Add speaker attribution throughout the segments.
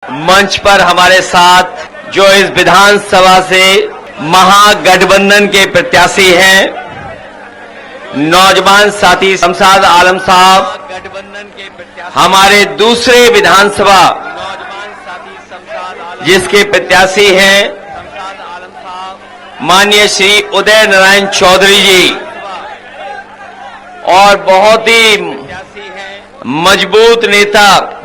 Speaker 1: मंच पर हमारे साथ जो इस विधानसभा से महागठबंधन के प्रत्याशी हैं, नौजवान साथी शमशाद आलम साहब, गठबंधन के प्रत्याशी हमारे दूसरे विधानसभा जिसके प्रत्याशी हैं माननीय श्री उदय नारायण चौधरी जी, और बहुत ही मजबूत नेता,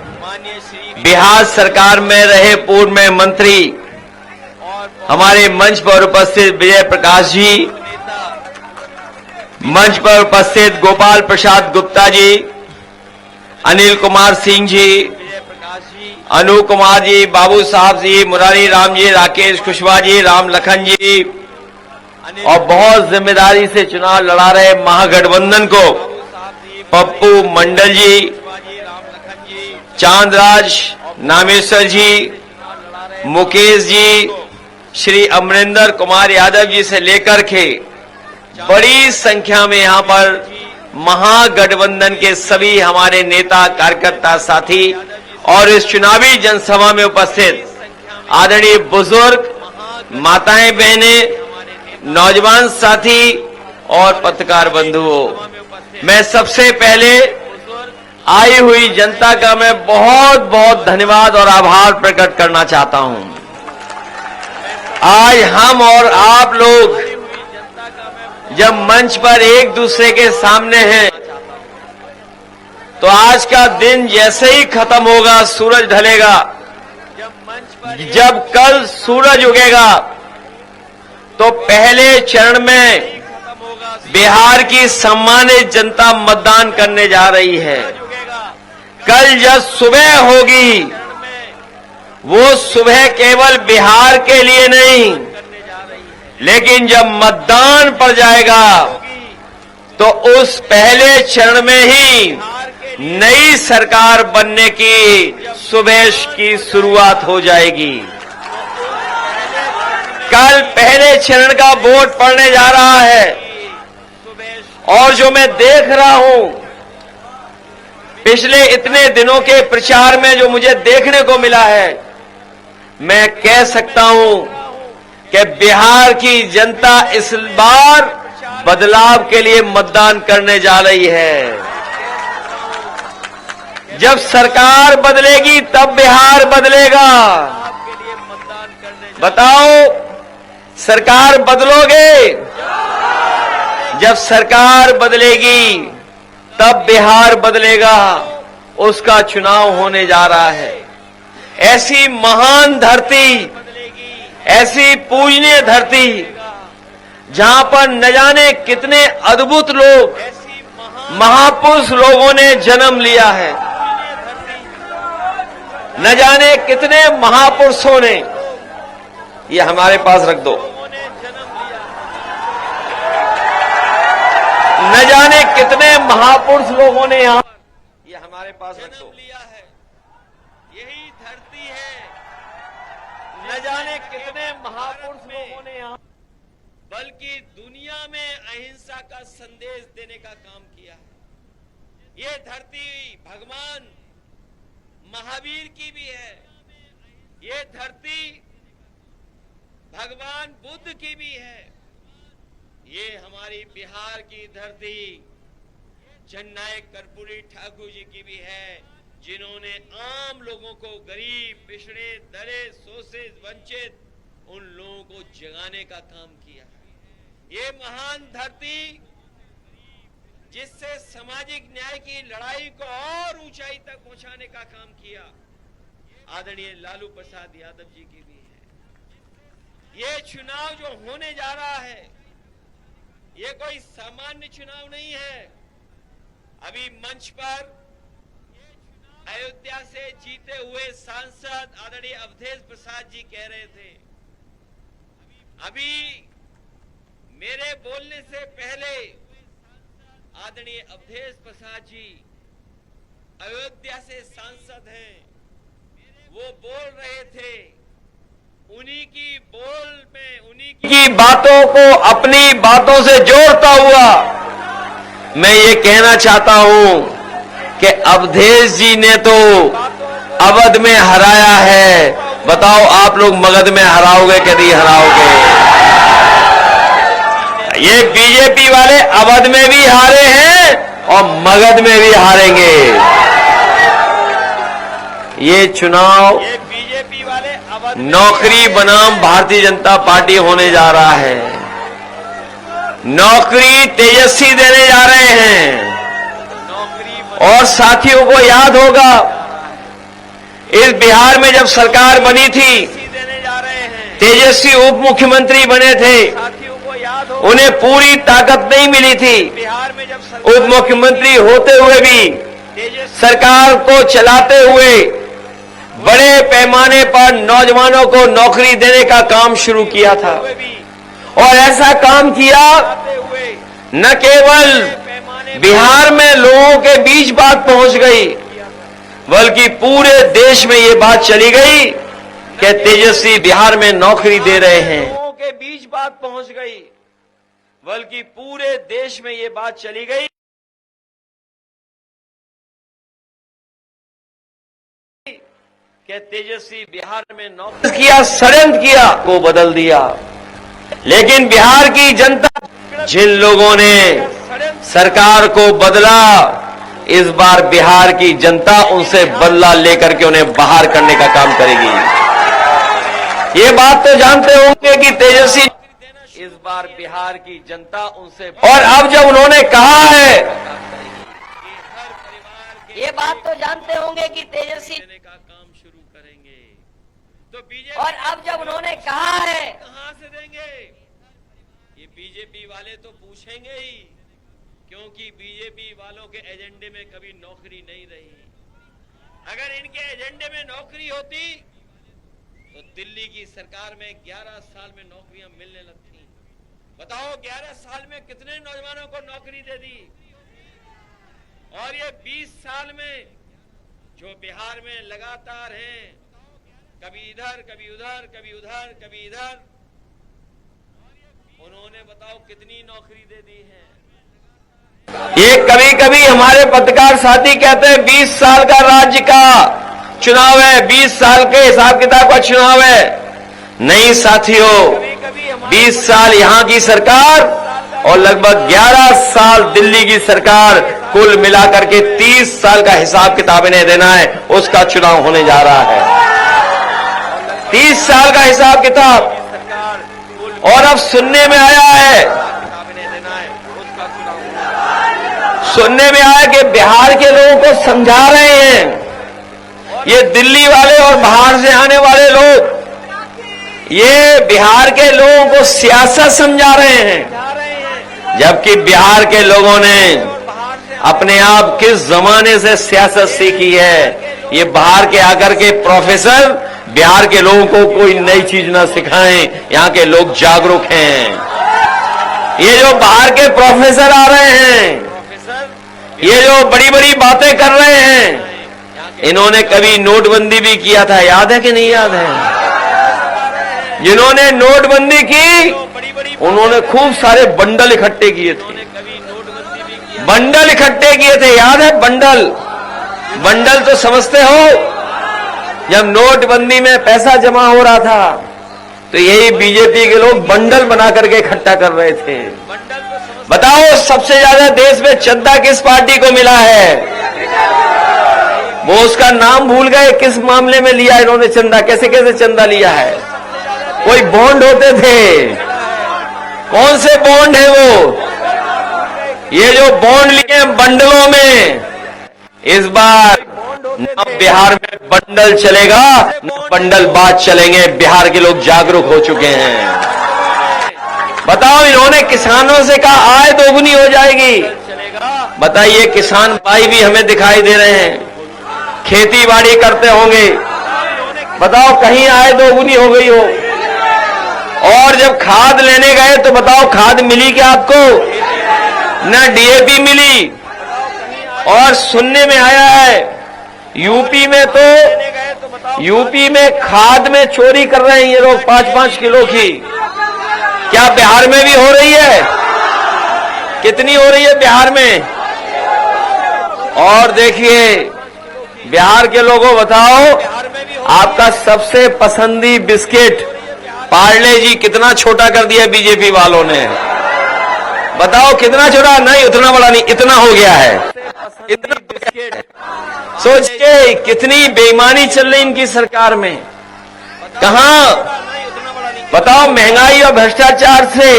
Speaker 1: बिहार सरकार में रहे पूर्व में मंत्री हमारे मंच पर उपस्थित विजय प्रकाश जी, मंच पर उपस्थित गोपाल प्रसाद गुप्ता जी, अनिल कुमार सिंह जी, अनु कुमार जी, बाबू साहब जी, मुरारी राम जी, राकेश कुशवाहा जी, राम लखन जी, और बहुत जिम्मेदारी से चुनाव लड़ा रहे महागठबंधन को पप्पू मंडल जी, चांदराज नामेश्वर जी, मुकेश जी, श्री अमरिंदर कुमार यादव जी से लेकर के बड़ी संख्या में यहां पर महागठबंधन के सभी हमारे नेता कार्यकर्ता साथी और इस चुनावी जनसभा में उपस्थित आदरणीय बुजुर्ग, माताएं, बहनें, नौजवान साथी और पत्रकार बंधुओं, मैं सबसे पहले आई हुई जनता का मैं बहुत बहुत धन्यवाद और आभार प्रकट करना चाहता हूं। आज हम और आप लोग जब मंच पर एक दूसरे के सामने हैं तो आज का दिन जैसे ही खत्म होगा, सूरज ढलेगा, जब कल सूरज उगेगा तो पहले चरण में बिहार की सम्मानित जनता मतदान करने जा रही है। कल जब सुबह होगी वो सुबह केवल बिहार के लिए नहीं, लेकिन जब मतदान पड़ जाएगा तो उस पहले चरण में ही नई सरकार बनने की सुबह की शुरुआत हो जाएगी। कल पहले चरण का वोट पड़ने जा रहा है और जो मैं देख रहा हूं पिछले इतने दिनों के प्रचार में जो मुझे देखने को मिला है, मैं कह सकता हूं कि बिहार की जनता इस बार बदलाव के लिए मतदान करने जा रही है। जब सरकार बदलेगी तब बिहार बदलेगा। बताओ, सरकार बदलोगे? जब सरकार बदलेगी तब बिहार बदलेगा। उसका चुनाव होने जा रहा है। ऐसी महान धरती, ऐसी पूजनीय धरती जहां पर न जाने कितने अद्भुत लोग, महापुरुष लोगों ने जन्म लिया है, न जाने कितने महापुरुषों ने, ये हमारे पास रख दो, न जाने कितने महापुरुष लोगों ने यहां, ये हमारे पास रख दो, लिया है। यही धरती है, न जाने कितने महापुरुष लोगों ने यहां, बल्कि दुनिया में अहिंसा का संदेश देने का काम किया है। ये धरती भगवान महावीर की भी है। ये धरती भगवान बुद्ध की भी है। ये हमारी बिहार की धरती जननायक कर्पूरी ठाकुर जी की भी है, जिन्होंने आम लोगों को, गरीब, पिछड़े, दलित, शोषित, वंचित, उन लोगों को जगाने का काम किया। ये महान धरती जिससे सामाजिक न्याय की लड़ाई को और ऊंचाई तक पहुंचाने का काम किया, आदरणीय लालू प्रसाद यादव जी की भी है। ये चुनाव जो होने जा रहा है, ये कोई सामान्य चुनाव नहीं है। अभी मंच पर अयोध्या से जीते हुए सांसद आदरणीय अवधेश प्रसाद जी कह रहे थे, अभी मेरे बोलने से पहले आदरणीय अवधेश प्रसाद जी अयोध्या से सांसद हैं, वो बोल रहे थे, उन्हीं की बोल में, उन्हीं की बातों को अपनी बातों से जोड़ता हुआ मैं ये कहना चाहता हूं कि अवधेश जी ने तो अवध में हराया है, बताओ आप लोग मगध में हराओगे कि नहीं हराओगे? ये बीजेपी वाले अवध में भी हारे हैं और मगध में भी हारेंगे। ये चुनाव
Speaker 2: बीजेपी वाले अवध
Speaker 1: नौकरी बनाम भारतीय जनता पार्टी होने जा रहा है। नौकरी तेजस्वी देने जा रहे हैं।
Speaker 2: नौकरी
Speaker 1: और साथियों को याद होगा, इस बिहार में जब सरकार बनी थी,
Speaker 2: देने जा रहे हैं।
Speaker 1: तेजस्वी उप मुख्यमंत्री बने थे,
Speaker 2: साथियों को याद हो,
Speaker 1: उन्हें पूरी ताकत नहीं मिली थी।
Speaker 2: बिहार में जब
Speaker 1: उप मुख्यमंत्री होते हुए भी
Speaker 2: तेजस्वी
Speaker 1: सरकार को चलाते हुए बड़े पैमाने पर नौजवानों को नौकरी देने का काम शुरू किया था।
Speaker 2: भी
Speaker 1: और ऐसा काम किया,
Speaker 2: आते हुए
Speaker 1: न केवल
Speaker 2: पैमाने
Speaker 1: बिहार में लोगों के बीच बात पहुंच गई, बल्कि पूरे देश में ये बात चली गई कि तेजस्वी बिहार में नौकरी दे रहे हैं।
Speaker 2: लोगों के बीच बात पहुंच गई, बल्कि पूरे देश में ये बात चली गई कि तेजस्वी बिहार में नौकरी
Speaker 1: किया, षड्यंत्र किया, को बदल दिया। लेकिन बिहार की जनता, जिन लोगों ने सरकार को बदला, इस बार बिहार की जनता उनसे बदला लेकर के उन्हें बाहर करने का काम करेगी। ये बात तो जानते होंगे कि तेजस्वी,
Speaker 2: इस बार बिहार की जनता उनसे
Speaker 1: और अब जब उन्होंने कहा है,
Speaker 3: ये बात तो जानते होंगे कि तेजस्वी,
Speaker 2: देने का काम शुरू करेंगे, तो बीजेपी
Speaker 3: और अब जब उन्होंने कहा है,
Speaker 2: कहां से देंगे? ये बीजेपी वाले तो पूछेंगे ही, क्योंकि बीजेपी वालों के एजेंडे में कभी नौकरी नहीं रही। अगर इनके एजेंडे में नौकरी होती तो दिल्ली की सरकार में 11 साल में नौकरियां मिलने लगती। बताओ 11 साल में कितने नौजवानों को नौकरी दे दी? और ये 20 साल में जो बिहार में लगातार हैं, कभी इधर कभी उधर, कभी उधर कभी इधर, उन्होंने बताओ कितनी नौकरी दे दी है?
Speaker 1: ये कभी कभी हमारे पत्रकार साथी कहते हैं 20 साल का राज्य का चुनाव है, 20 साल के हिसाब किताब का चुनाव है। नहीं साथियों, 20 साल यहां की सरकार और लगभग 11 साल दिल्ली की सरकार, कुल मिलाकर के 30 साल का हिसाब किताब इन्हें देना है, उसका चुनाव होने जा रहा है। 30 साल का हिसाब किताब। और अब सुनने में आया है, सुनने में आया कि बिहार के लोगों को समझा रहे हैं, ये दिल्ली वाले और बाहर से आने वाले लोग, ये बिहार के लोगों को सियासत समझा रहे हैं, जबकि बिहार के लोगों ने अपने आप किस जमाने से सियासत सीखी है। ये बाहर के आकर के प्रोफेसर बिहार के लोगों को कोई नई चीज ना सिखाएं, यहाँ के लोग जागरूक हैं। ये जो बाहर के प्रोफेसर आ रहे हैं, ये जो बड़ी बड़ी बातें कर रहे हैं, इन्होंने कभी नोटबंदी भी किया था, याद है कि नहीं याद है? जिन्होंने नोटबंदी की, उन्होंने खूब सारे बंडल इकट्ठे किए थे, बंडल इकट्ठे किए थे, याद है? बंडल, बंडल तो समझते हो, जब नोटबंदी में पैसा जमा हो रहा था तो यही बीजेपी के लोग बंडल बना करके इकट्ठा कर रहे थे। बताओ सबसे ज्यादा देश में चंदा किस पार्टी को मिला है? वो उसका नाम भूल गए, किस मामले में लिया इन्होंने चंदा, कैसे कैसे चंदा लिया है? कोई बॉन्ड होते थे, कौन से बॉन्ड है वो? ये जो बॉन्ड लिए बंडलों में, इस बार न बिहार में बंडल चलेगा न बंडल बात चलेंगे। बिहार के लोग जागरूक हो चुके हैं। बताओ, इन्होंने किसानों से कहा आय दोगुनी हो जाएगी। बताइए, किसान भाई भी हमें दिखाई दे रहे हैं, खेती बाड़ी करते होंगे, बताओ कहीं आय दोगुनी हो गई हो? और जब खाद लेने गए तो बताओ खाद मिली क्या आपको? न डीएपी मिली। और सुनने में आया है यूपी में तो यूपी में खाद में चोरी कर रहे हैं ये लोग 5-5 किलो की। क्या बिहार में भी हो रही है? कितनी हो रही है बिहार में? और देखिए, बिहार के लोगों बताओ,
Speaker 2: बिहार में भी हो
Speaker 1: आपका सबसे पसंदी बिस्किट पार्ले जी कितना छोटा कर दिया बीजेपी वालों ने? बताओ कितना छोटा? नहीं, उतना बड़ा नहीं, इतना हो गया है। इतना बिस्किट, सोचिए कितनी बेईमानी चल रही इनकी सरकार में। कहां
Speaker 2: नहीं, उतना बड़ा नहीं।
Speaker 1: बताओ, महंगाई और भ्रष्टाचार से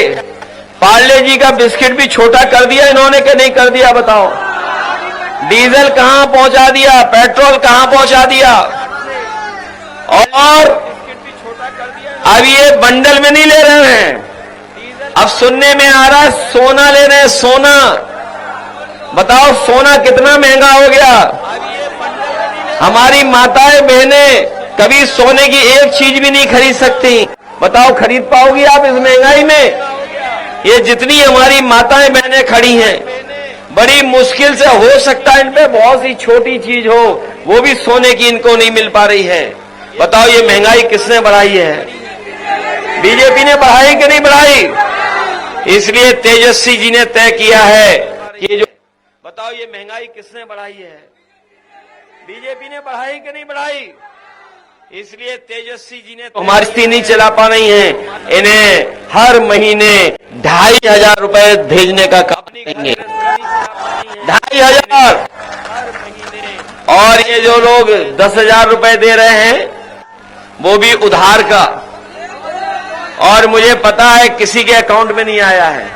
Speaker 1: पार्ले जी का बिस्किट भी छोटा कर दिया इन्होंने कि नहीं कर दिया? बताओ, डीजल कहां पहुंचा दिया, पेट्रोल कहां पहुंचा दिया, और
Speaker 2: बिस्किट भी छोटा कर दिया।
Speaker 1: अब ये बंडल में नहीं ले रहे हैं, अब सुनने में आ रहा है सोना ले रहे हैं, सोना। बताओ सोना कितना महंगा हो गया।
Speaker 2: अब ये बंडल में नहीं ले।
Speaker 1: हमारी माताएं बहनें कभी सोने की एक चीज भी नहीं खरीद सकती। बताओ खरीद पाओगी आप इस महंगाई में? ये जितनी हमारी माताएं बहनें खड़ी हैं, बड़ी मुश्किल से हो सकता है इन पे बहुत सी छोटी चीज हो, वो भी सोने की इनको नहीं मिल पा रही है। बताओ ये महंगाई किसने बढ़ाई है? बीजेपी ने बढ़ाई कि नहीं बढ़ाई? इसलिए तेजस्वी जी ने तय किया है कि जो, बताओ ये महंगाई किसने बढ़ाई है? बीजेपी ने बढ़ाई कि नहीं बढ़ाई? इसलिए तेजस्वी जी ने हमारी स्थिति नहीं चला पा रही है, इन्हें हर महीने 2,500 रुपए भेजने का काम करेंगे। 2,500।
Speaker 2: हर महीने
Speaker 1: और ये जो लोग 10,000 रुपए दे रहे हैं वो भी उधार का, और मुझे पता है किसी के अकाउंट में नहीं आया है।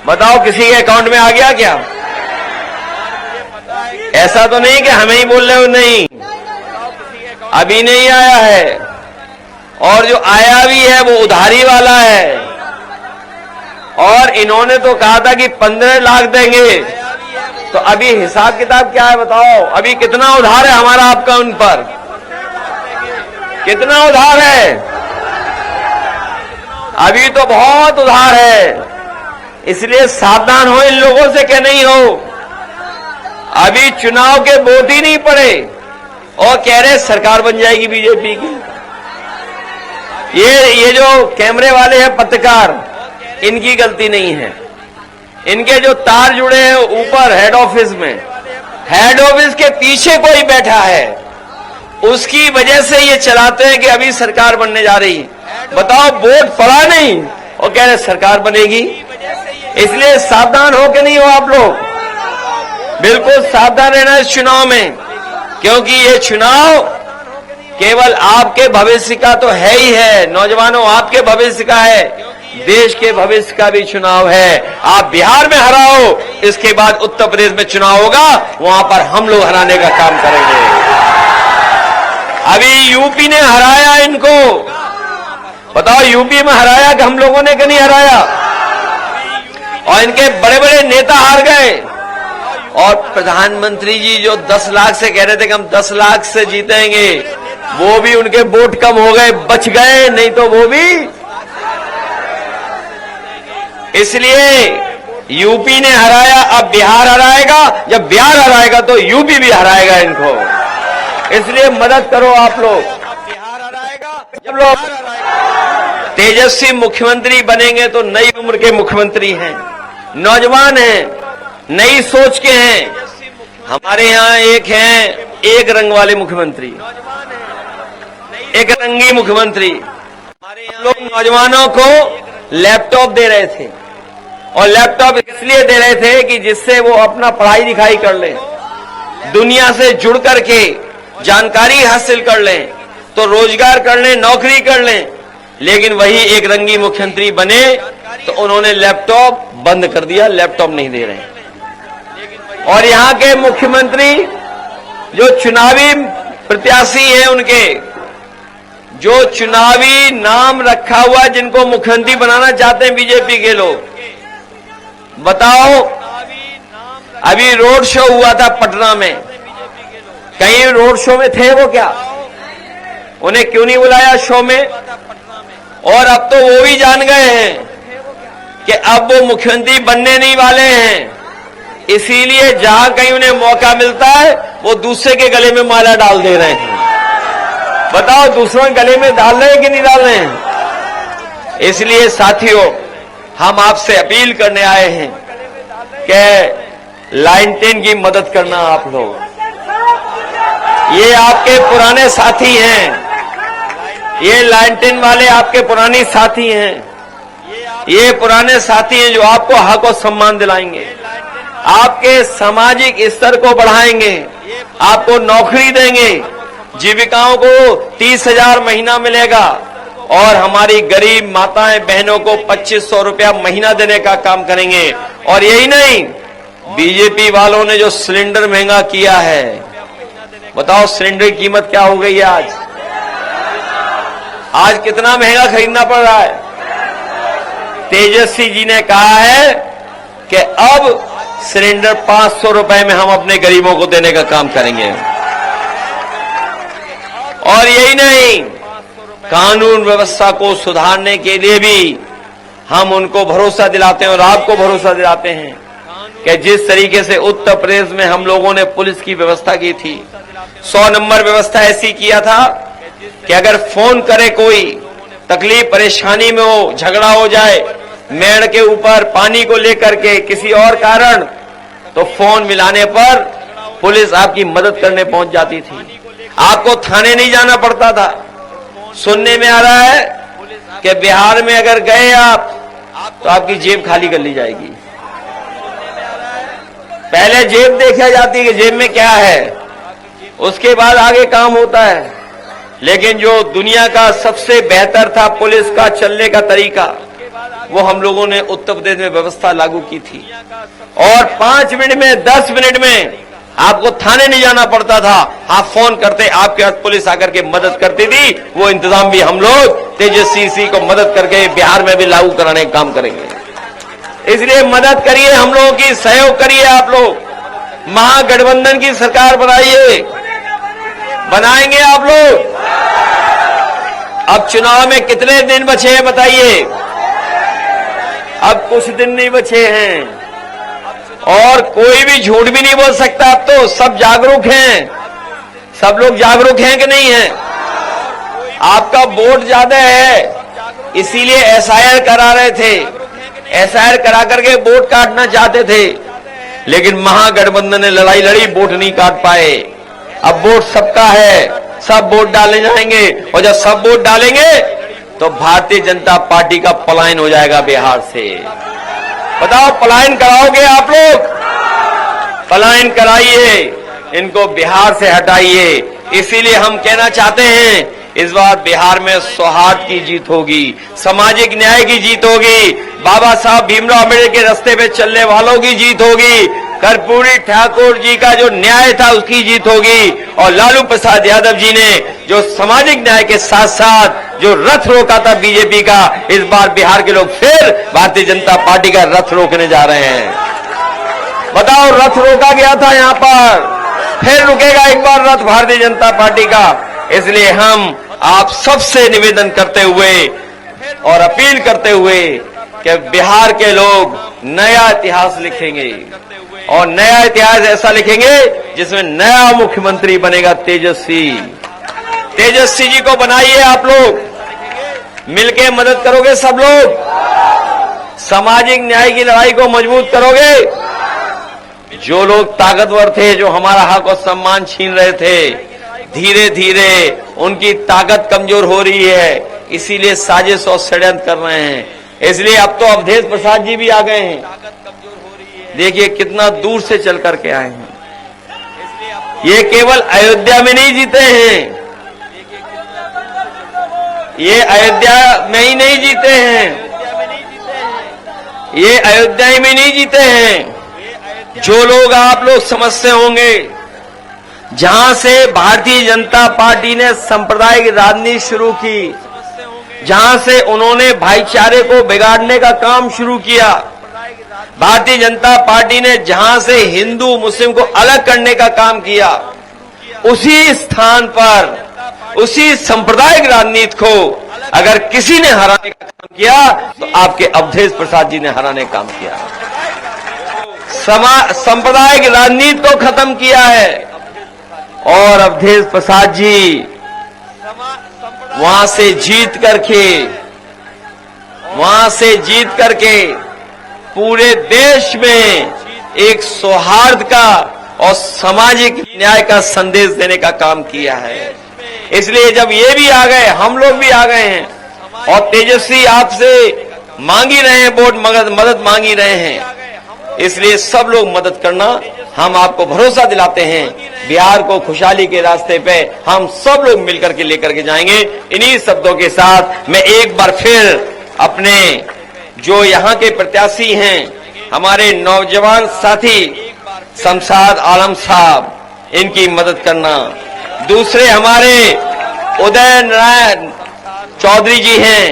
Speaker 1: बताओ किसी के अकाउंट में आ गया क्या? ऐसा तो नहीं कि हमें ही बोल रहे हो, नहीं, अभी नहीं आया है। और जो आया भी है वो उधारी वाला है, और इन्होंने तो कहा था कि 15 लाख देंगे। तो अभी हिसाब किताब क्या है बताओ? अभी कितना उधार है हमारा आपका उन पर? कितना उधार है? अभी तो बहुत उधार है। इसलिए सावधान हो इन लोगों से कि नहीं हो। अभी चुनाव के वोट ही नहीं पड़े और कह रहे सरकार बन जाएगी बीजेपी की। ये जो कैमरे वाले हैं पत्रकार, इनकी गलती नहीं है। इनके जो तार जुड़े हैं ऊपर हेड ऑफिस में, हेड ऑफिस के पीछे कोई बैठा है, उसकी वजह से ये चलाते हैं कि अभी सरकार बनने जा रही है। बताओ वोट पड़ा नहीं और कह रहे सरकार बनेगी। इसलिए सावधान हो कि नहीं हो आप लोग? बिल्कुल सावधान रहना इस चुनाव में, क्योंकि ये चुनाव केवल आपके भविष्य का तो है ही है, नौजवानों आपके भविष्य का है, देश के भविष्य का भी चुनाव है। आप बिहार में हराओ, इसके बाद उत्तर प्रदेश में चुनाव होगा, वहां पर हम लोग हराने का काम करेंगे। अभी यूपी ने हराया इनको, बताओ यूपी में हराया कि हम लोगों ने कि नहीं हराया? और इनके बड़े बड़े नेता हार गए। और प्रधानमंत्री जी जो 10 लाख से कह रहे थे कि हम 10 लाख से जीतेंगे, वो भी उनके वोट कम हो गए, बच गए, नहीं तो वो भी। इसलिए यूपी ने हराया, अब बिहार हराएगा, जब बिहार हराएगा तो यूपी भी हराएगा इनको। इसलिए मदद करो आप लोग।
Speaker 2: बिहार हराएगा,
Speaker 1: जब लोग तेजस्वी मुख्यमंत्री बनेंगे तो नई उम्र के मुख्यमंत्री हैं, नौजवान हैं, नई सोच के हैं। हमारे यहाँ एक हैं एक रंग वाले मुख्यमंत्री, एक रंगी मुख्यमंत्री। हमारे यहाँ लोग नौजवानों को लैपटॉप दे रहे थे, और लैपटॉप इसलिए दे रहे थे कि जिससे वो अपना पढ़ाई लिखाई कर लें, दुनिया से जुड़ करके जानकारी हासिल कर लें, तो रोजगार कर लें, नौकरी कर लें। लेकिन वही एक रंगी मुख्यमंत्री बने तो उन्होंने लैपटॉप बंद कर दिया, लैपटॉप नहीं दे रहे। और यहाँ के मुख्यमंत्री जो चुनावी प्रत्याशी हैं, उनके जो चुनावी नाम रखा हुआ, जिनको मुख्यमंत्री बनाना चाहते हैं बीजेपी के लोग, बताओ अभी रोड शो हुआ था पटना में, कहीं रोड शो में थे वो क्या? उन्हें क्यों नहीं बुलाया शो में? और अब तो वो भी जान गए हैं कि अब वो मुख्यमंत्री बनने नहीं वाले हैं, इसीलिए जहां कहीं उन्हें मौका मिलता है वो दूसरे के गले में माला डाल दे रहे हैं। बताओ दूसरों के गले में डाल रहे हैं कि नहीं डाल रहे हैं? इसलिए साथियों, हम आपसे अपील करने आए हैं कि लाइन 10 की मदद करना आप लोग। ये आपके पुराने साथी हैं, ये लालटेन वाले आपके पुराने साथी हैं, ये पुराने साथी हैं जो आपको हक और सम्मान दिलाएंगे, आपके सामाजिक स्तर को बढ़ाएंगे, आपको नौकरी देंगे, जीविकाओं को 30,000 महीना मिलेगा और हमारी गरीब माताएं बहनों को 2500 रुपया महीना देने का काम करेंगे। और यही नहीं, बीजेपी वालों ने जो सिलेंडर महंगा किया है, बताओ सिलेंडर की कीमत क्या हो गई है आज कितना महंगा खरीदना पड़ रहा है। तेजस्वी जी ने कहा है कि अब सिलेंडर 500 रुपए में हम अपने गरीबों को देने का काम करेंगे। और यही नहीं, कानून व्यवस्था को सुधारने के लिए भी हम उनको भरोसा दिलाते हैं और आपको भरोसा दिलाते हैं कि जिस तरीके से उत्तर प्रदेश में हम लोगों ने पुलिस की व्यवस्था की थी, 100 नंबर व्यवस्था ऐसी किया था कि अगर फोन करे कोई, तकलीफ परेशानी में हो, झगड़ा हो जाए, मेड़ के ऊपर पानी को लेकर के किसी और कारण, तो फोन मिलाने पर पुलिस आपकी मदद करने पहुंच जाती थी। आपको थाने नहीं जाना पड़ता था। सुनने में आ रहा है कि बिहार में अगर गए आप तो आपकी जेब खाली कर ली जाएगी। पहले जेब देखा जाती है कि जेब में क्या है, उसके बाद आगे काम होता है। लेकिन जो दुनिया का सबसे बेहतर था पुलिस का चलने का तरीका, वो हम लोगों ने उत्तर प्रदेश में व्यवस्था लागू की थी। और 5 मिनट में, 10 मिनट में आपको थाने नहीं जाना पड़ता था। आप फोन करते, आपके पास पुलिस आकर के मदद करती थी। वो इंतजाम भी हम लोग तेजस्वी जी को मदद करके बिहार में भी लागू कराने का काम करेंगे। इसलिए मदद करिए, हम लोगों की सहयोग करिए। आप लोग महागठबंधन की सरकार बनाइए, बनाएंगे आप लोग। अब चुनाव में कितने दिन बचे हैं बताइए? अब कुछ दिन नहीं बचे हैं और कोई भी झूठ भी नहीं बोल सकता। अब तो सब जागरूक हैं, सब लोग जागरूक हैं कि नहीं हैं? आपका वोट ज्यादा है, इसीलिए एसआईआर करा रहे थे, एसआईआर करा करके वोट काटना चाहते थे, लेकिन महागठबंधन ने लड़ाई लड़ी, वोट नहीं काट पाए। अब वोट सबका है, सब वोट डालने जाएंगे और जब सब वोट डालेंगे तो भारतीय जनता पार्टी का पलायन हो जाएगा बिहार से। बताओ, पलायन कराओगे आप लोग? पलायन कराइए, इनको बिहार से हटाइए। इसीलिए हम कहना चाहते हैं, इस बार बिहार में सौहार्द की जीत होगी, सामाजिक न्याय की जीत होगी, बाबा साहब भीमराव अम्बेडकर के रास्ते पे चलने वालों की जीत होगी, कर्पूरी ठाकुर जी का जो न्याय था उसकी जीत होगी, और लालू प्रसाद यादव जी ने जो सामाजिक न्याय के साथ साथ जो रथ रोका था बीजेपी का, इस बार बिहार के लोग फिर भारतीय जनता पार्टी का रथ रोकने जा रहे हैं। बताओ, रथ रोका गया था यहाँ पर, फिर रुकेगा एक बार रथ भारतीय जनता पार्टी का। इसलिए हम आप सबसे निवेदन करते हुए और अपील करते हुए कि बिहार के लोग नया इतिहास लिखेंगे और नया इतिहास ऐसा लिखेंगे जिसमें नया मुख्यमंत्री बनेगा तेजस्वी। तेजस्वी जी को बनाइए, आप लोग मिलके मदद करोगे, सब लोग सामाजिक न्याय की लड़ाई को मजबूत करोगे। जो लोग ताकतवर थे, जो हमारा हक और सम्मान छीन रहे थे, धीरे धीरे उनकी ताकत कमजोर हो रही है, इसीलिए साजिश और षड्यंत्र कर रहे हैं। इसलिए अब तो अवधेश प्रसाद जी भी आ गए हैं। देखिए कितना दूर से चल करके आए हैं। ये केवल अयोध्या में नहीं जीते हैं, ये अयोध्या में ही नहीं जीते हैं, ये अयोध्या में नहीं जीते हैं। जो लोग आप लोग समझते होंगे, जहां से भारतीय जनता पार्टी ने सांप्रदायिक राजनीति शुरू की, जहां से उन्होंने भाईचारे को बिगाड़ने का काम शुरू किया, भारतीय जनता पार्टी ने जहां से हिंदू मुस्लिम को अलग करने का काम किया, उसी स्थान पर उसी सांप्रदायिक राजनीति को अगर किसी ने हराने का काम किया तो आपके अवधेश प्रसाद जी ने हराने का काम किया। सांप्रदायिक राजनीति को खत्म किया है और अवधेश प्रसाद जी वहां से जीत करके पूरे देश में एक सौहार्द का और सामाजिक न्याय का संदेश देने का काम किया है। इसलिए जब ये भी आ गए, हम लोग भी आ गए हैं और तेजस्वी आपसे मांग ही रहे हैं, वोट मदद मांग ही रहे हैं, इसलिए सब लोग मदद करना। हम आपको भरोसा दिलाते हैं बिहार को खुशहाली के रास्ते पे हम सब लोग मिलकर के लेकर के जाएंगे। इन्हीं शब्दों के साथ मैं एक बार फिर अपने जो यहाँ के प्रत्याशी हैं, हमारे नौजवान साथी शमशाद आलम साहब, इनकी मदद करना। दूसरे हमारे उदय नारायण चौधरी जी हैं,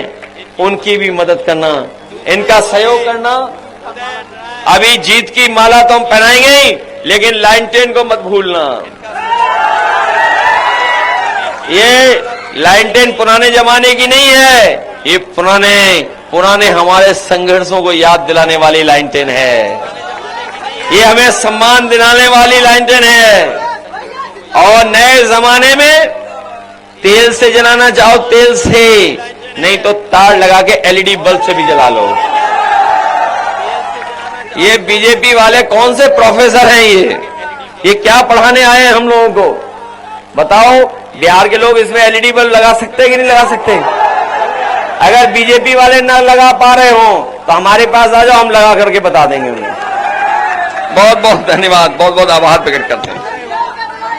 Speaker 1: उनकी भी मदद करना, इनका सहयोग करना। अभी जीत की माला तो हम पहनाएंगे ही, लेकिन लाइन 10 को मत भूलना। ये लाइन 10 पुराने जमाने की नहीं है, ये पुराने हमारे संघर्षों को याद दिलाने वाली लाइन 10 है। ये हमें सम्मान दिलाने वाली लाइन 10 है। और नए जमाने में तेल से जलाना चाहो तेल से, नहीं तो तार लगा के एलईडी बल्ब से भी जला लो। ये बीजेपी वाले कौन से प्रोफेसर हैं? ये क्या पढ़ाने आए हैं हम लोगों को? बताओ, बिहार के लोग इसमें एलईडी बल्ब लगा सकते हैं कि नहीं लगा सकते? अगर बीजेपी वाले ना लगा पा रहे हो तो हमारे पास आ जाओ, हम लगा करके बता देंगे उन्हें। बहुत बहुत धन्यवाद, बहुत बहुत आभार प्रकट करते हैं।